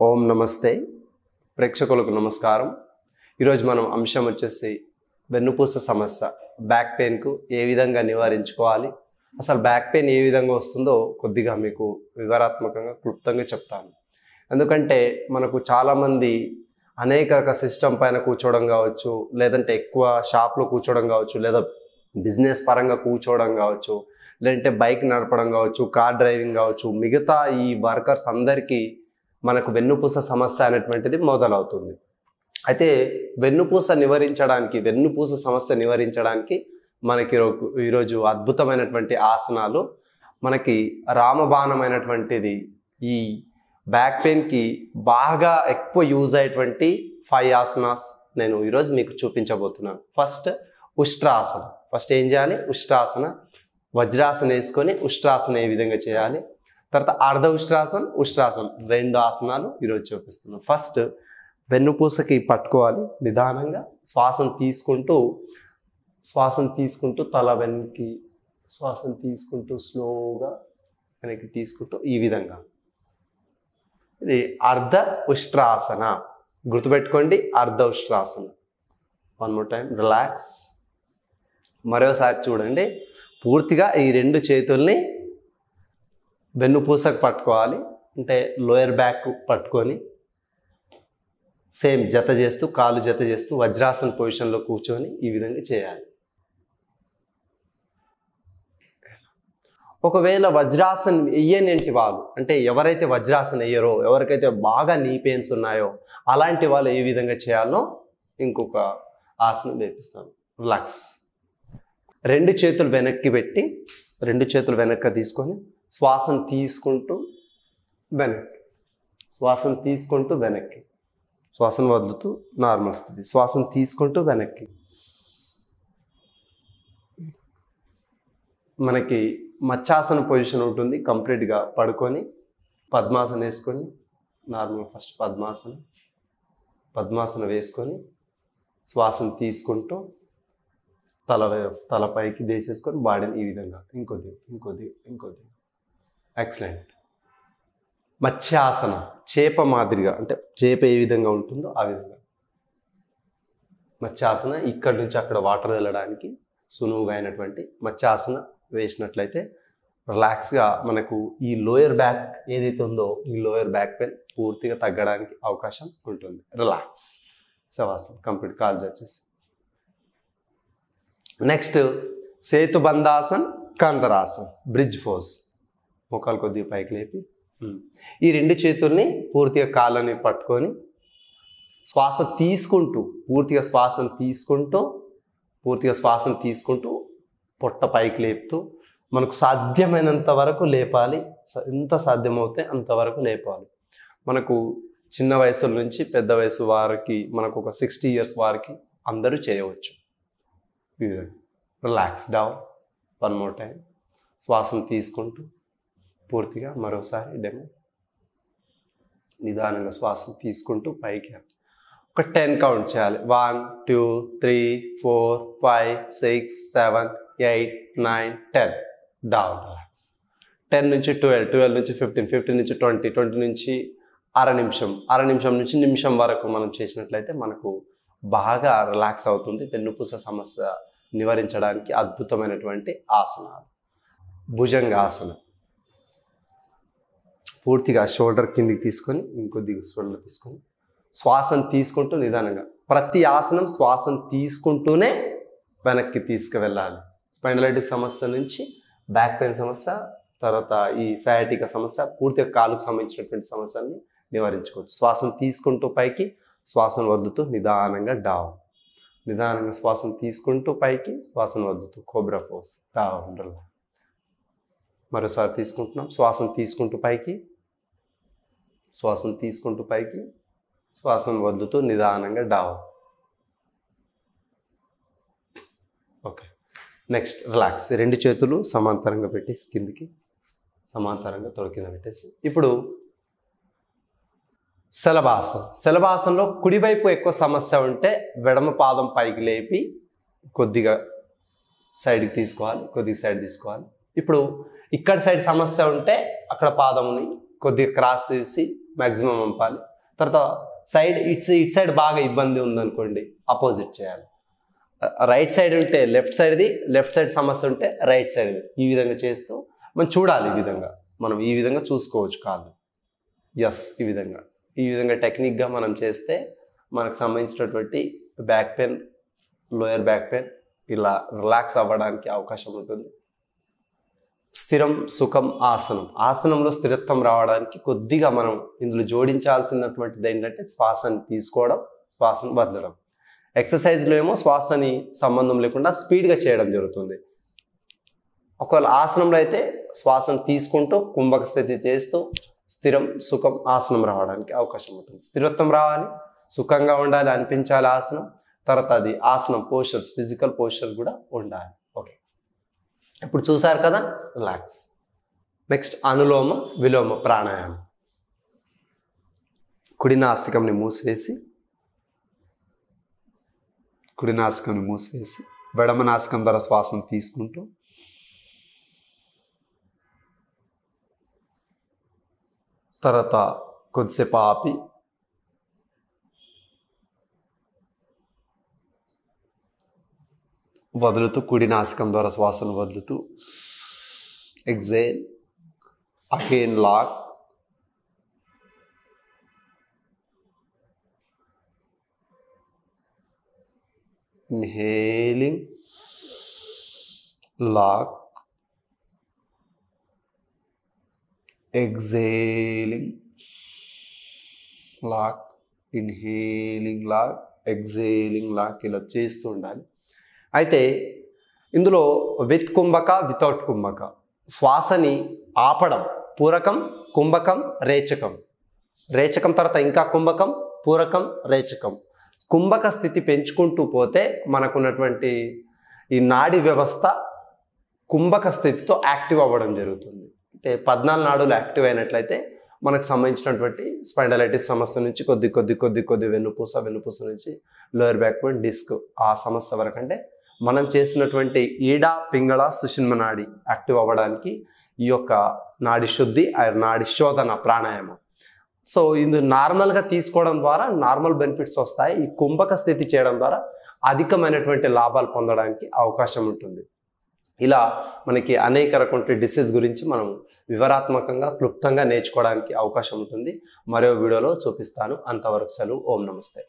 ఓం నమస్తే ప్రేక్షకులకు నమస్కారం. ఈరోజు మనం అంశం వచ్చేసి వెన్నుపూస సమస్య, బ్యాక్ పెయిన్కు ఏ విధంగా నివారించుకోవాలి, అసలు బ్యాక్ పెయిన్ ఏ విధంగా వస్తుందో కొద్దిగా మీకు వివరాత్మకంగా క్లుప్తంగా చెప్తాను. ఎందుకంటే మనకు చాలామంది అనేక రకాల సిస్టమ్ పైన కూర్చోవడం కావచ్చు, లేదంటే ఎక్కువ షాప్లో కూర్చోవడం కావచ్చు, లేదా బిజినెస్ పరంగా కూర్చోవడం కావచ్చు, లేదంటే బైక్ నడపడం కావచ్చు, కార్ డ్రైవింగ్ కావచ్చు, మిగతా ఈ వర్కర్స్ అందరికీ మనకు వెన్నుపూస సమస్య అనేటువంటిది మొదలవుతుంది. అయితే వెన్నుపూస సమస్య నివారించడానికి మనకి ఈరోజు అద్భుతమైనటువంటి ఆసనాలు, మనకి రామబాణమైనటువంటిది ఈ బ్యాక్ పెయిన్కి బాగా ఎక్కువ యూజ్ అయ్యేటువంటి 5 ఆసనాస్ నేను ఈరోజు మీకు చూపించబోతున్నాను. ఫస్ట్ ఉష్ట్రాసన. ఫస్ట్ ఏం చేయాలి? ఉష్ట్రాసన, వజ్రాసన వేసుకొని ఉష్ట్రాసన ఏ విధంగా చేయాలి. తర్వాత అర్ధ ఉష్ట్రాసన్, ఉష్ట్రాసన్, 2 ఆసనాలు ఈరోజు చూపిస్తున్నాను. ఫస్ట్ వెన్నుపూసకి పట్టుకోవాలి, నిదానంగా శ్వాసను తీసుకుంటూ తల వెనక్కి, శ్వాసను తీసుకుంటూ స్లోగా వెనక్కి తీసుకుంటూ ఈ విధంగా. ఇది అర్ధ ఉష్ట్రాసన, గుర్తుపెట్టుకోండి, అర్ధ ఉష్ట్రాసన. 1 more time, రిలాక్స్. మరోసారి చూడండి. పూర్తిగా ఈ 2 చేతుల్ని వెన్నుపూసకు పట్టుకోవాలి, అంటే లోయర్ బ్యాక్ పట్టుకొని సేమ్ జత చేస్తూ, కాలు జత చేస్తూ వజ్రాసన పొజిషన్లో కూర్చొని ఈ విధంగా చేయాలి. ఒకవేళ వజ్రాసన వెయ్యనేంటి వాళ్ళు, అంటే ఎవరైతే వజ్రాసన వెయ్యరో, ఎవరికైతే బాగా నీ పెయిన్స్ ఉన్నాయో అలాంటి వాళ్ళు ఏ విధంగా చేయాలో ఇంకొక ఆసనం వేపిస్తాను. రిలాక్స్. 2 చేతులు వెనక్కి పెట్టి, 2 చేతులు వెనక్కి తీసుకొని శ్వాసను తీసుకుంటూ వెనక్కి, శ్వాసను తీసుకుంటూ వెనక్కి, శ్వాసను వదులుతూ నార్మల్ స్థితి, శ్వాసను తీసుకుంటూ వెనక్కి. మనకి మత్స్యాసన పొజిషన్ ఉంటుంది. కంప్లీట్గా పడుకొని పద్మాసన వేసుకొని, నార్మల్ ఫస్ట్ పద్మాసన వేసుకొని శ్వాసను తీసుకుంటూ తల పైకి దేసేసుకొని బాడీని ఈ విధంగా ఇంకొద్ది. ఎక్సలెంట్. మత్స్యాసన, చేప మాదిరిగా, అంటే చేప ఏ విధంగా ఉంటుందో ఆ విధంగా మత్స్యాసన. ఇక్కడి నుంచి అక్కడ వాటర్ వెళ్ళడానికి సులువుగా అయినటువంటి మత్స్యాసన వేసినట్లయితే రిలాక్స్గా మనకు ఈ లోయర్ బ్యాక్ ఏదైతే ఉందో ఈ లోయర్ బ్యాక్ పెయిన్ పూర్తిగా తగ్గడానికి అవకాశం ఉంటుంది. రిలాక్స్. శవాసన కంప్లీట్, కాల్ వచ్చేసి. Next setubandhasan, kandharasan, bridge pose. మోకాలు కొద్దిగా పైకి లేపి ఈ 2 చేతుల్ని పూర్తిగా కాళ్ళని పట్టుకొని శ్వాస తీసుకుంటూ, పూర్తిగా శ్వాసను తీసుకుంటూ పొట్ట పైకి లేపుతూ మనకు సాధ్యమైనంత వరకు లేపాలి. ఎంత సాధ్యమవుతే అంతవరకు లేపాలి. మనకు చిన్న వయసుల నుంచి పెద్ద వయసు వారికి, మనకు ఒక 60 years వారికి అందరూ చేయవచ్చు. Relax down. 1 more time. శ్వాసను తీసుకుంటూ పూర్తిగా మరోసారి డెమో. నిదానంగా శ్వాసను తీసుకుంటూ పైకి ఒక 10 కౌంట్ చేయాలి. 1 2 3 4 5 6 7 8 9 10. డౌన్. రిలాక్స్. 10 నుంచి 12, 12 నుంచి 15, 15 నుంచి 20, 20 నుంచి అర నిమిషం నుంచి నిమిషం వరకు మనం చేసినట్లయితే మనకు బాగా రిలాక్స్ అవుతుంది. వెన్నుపూస సమస్య నివారించడానికి అద్భుతమైనటువంటి ఆసనాలు. భుజంగాసన. పూర్తిగా షోల్డర్ కిందికి తీసుకొని, ఇంకొద్దిగా షోల్డర్ తీసుకొని శ్వాసను తీసుకుంటూ నిదానంగా, ప్రతి ఆసనం శ్వాసను తీసుకుంటూనే వెనక్కి తీసుకువెళ్ళాలి. స్పైండలైటిస్ సమస్య నుంచి బ్యాక్ పెయిన్ సమస్య, తర్వాత ఈ సయాటికా సమస్య, పూర్తిగా కాలుకు సంబంధించినటువంటి సమస్యల్ని నివారించుకోవచ్చు. శ్వాసను తీసుకుంటూ పైకి, శ్వాసను వదులుతూ నిదానంగా డౌన్. నిదానంగా శ్వాసను తీసుకుంటూ పైకి, శ్వాసను వదులుతూ కోబ్రా ఫోర్స్. డౌన్. మరోసారి తీసుకుంటున్నాం. శ్వాసను తీసుకుంటూ పైకి, శ్వాసను వదులుతూ నిదానంగా డౌన్. ఓకే. Next relax. 2 చేతులు సమాంతరంగా పెట్టి కిందికి, సమాంతరంగా తొడ కింద పెట్టేసి ఇప్పుడు శలభాసనంలో కుడివైపు ఎక్కువ సమస్య ఉంటే ఎడమ పాదం పైకి లేపి కొద్దిగా సైడ్కి తీసుకోవాలి, ఇప్పుడు ఇక్కడ సైడ్ సమస్య ఉంటే అక్కడ పాదంని కొద్దిగా క్రాస్ చేసి మ్యాక్సిమం పంపాలి. తర్వాత ఇటు సైడ్ బాగా ఇబ్బంది ఉందనుకోండి, అపోజిట్ చేయాలి. రైట్ సైడ్ ఉంటే లెఫ్ట్ సైడ్ సమస్య ఉంటే రైట్ సైడ్, ఈ విధంగా చేస్తూ మనం చూడాలి. ఈ విధంగా చూసుకోవచ్చు కాళ్ళు. ఈ విధంగా టెక్నిక్గా మనం చేస్తే మనకు సంబంధించినటువంటి back pain, lower back pain ఇలా రిలాక్స్ అవ్వడానికి అవకాశం ఉంటుంది. స్థిరం సుఖం ఆసనంలో స్థిరత్వం రావడానికి కొద్దిగా మనం ఇందులో జోడించాల్సినటువంటిది ఏంటంటే శ్వాసని తీసుకోవడం, శ్వాసను వదలడం. ఎక్సర్సైజ్లో ఏమో శ్వాసని సంబంధం లేకుండా స్పీడ్గా చేయడం జరుగుతుంది. ఒకవేళ ఆసనంలో అయితే శ్వాసను తీసుకుంటూ కుంభక స్థితి చేస్తూ స్థిరం సుఖం ఆసనం రావడానికి అవకాశం ఉంటుంది. స్థిరత్వం రావాలి, సుఖంగా ఉండాలి, అనిపించాలి ఆసనం. తర్వాత అది ఆసనం పోస్చర్స్, ఫిజికల్ పోస్చర్ కూడా ఉండాలి. ఓకే, ఇప్పుడు చూసారు కదా, రిలాక్స్. నెక్స్ట్ అనులోమ విలోమ ప్రాణాయామం. కుడి నాసికంని మూసివేసి ఎడమ నాసికం ద్వారా శ్వాసను తీసుకుంటూ తర్వాత కొద్దిసేపు ఆపి వదులుతూ కుడి నాసికం ద్వారా శ్వాసను వదులుతూ exhale, again lock, inhaling, lock, exhaling, lock, inhaling, lock, exhaling, lock ఇలా చేస్తూ ఉండాలి. అయితే ఇందులో విత్ కుంభక, వితౌట్ కుంభక శ్వాసని ఆపడం, పూరకం, కుంభకం, రేచకం తర్వాత ఇంకా కుంభకం, పూరకం, రేచకం. కుంభక స్థితి పెంచుకుంటూ పోతే మనకున్నటువంటి ఈ నాడీ వ్యవస్థ కుంభక స్థితితో యాక్టివ్ అవ్వడం జరుగుతుంది. అంటే 14 నాడులు యాక్టివ్ అయినట్లయితే మనకు సంబంధించినటువంటి స్పైండలైటిస్ సమస్య నుంచి కొద్ది వెన్నుపూస నుంచి లోయర్ బ్యాక్ పెయిన్, డిస్క్ ఆ సమస్య వరకు, అంటే మనం చేసినటువంటి ఈడ, పింగళ, సుషుమ్న నాడి యాక్టివ్ అవ్వడానికి ఈ యొక్క నాడి శుద్ధి, నాడి శోధన ప్రాణాయామం. సో ఇది నార్మల్గా తీసుకోవడం ద్వారా నార్మల్ బెనిఫిట్స్ వస్తాయి. ఈ కుంభక స్థితి చేయడం ద్వారా అధికమైనటువంటి లాభాలు పొందడానికి అవకాశం ఉంటుంది. ఇలా మనకి అనేక రకమైన డిసీజ్ గురించి మనం వివరాత్మకంగా, క్లుప్తంగా నేర్చుకోవడానికి అవకాశం ఉంటుంది. మరో వీడియోలో చూపిస్తాను. అంతవరకు సెలవు. ఓం నమస్తే.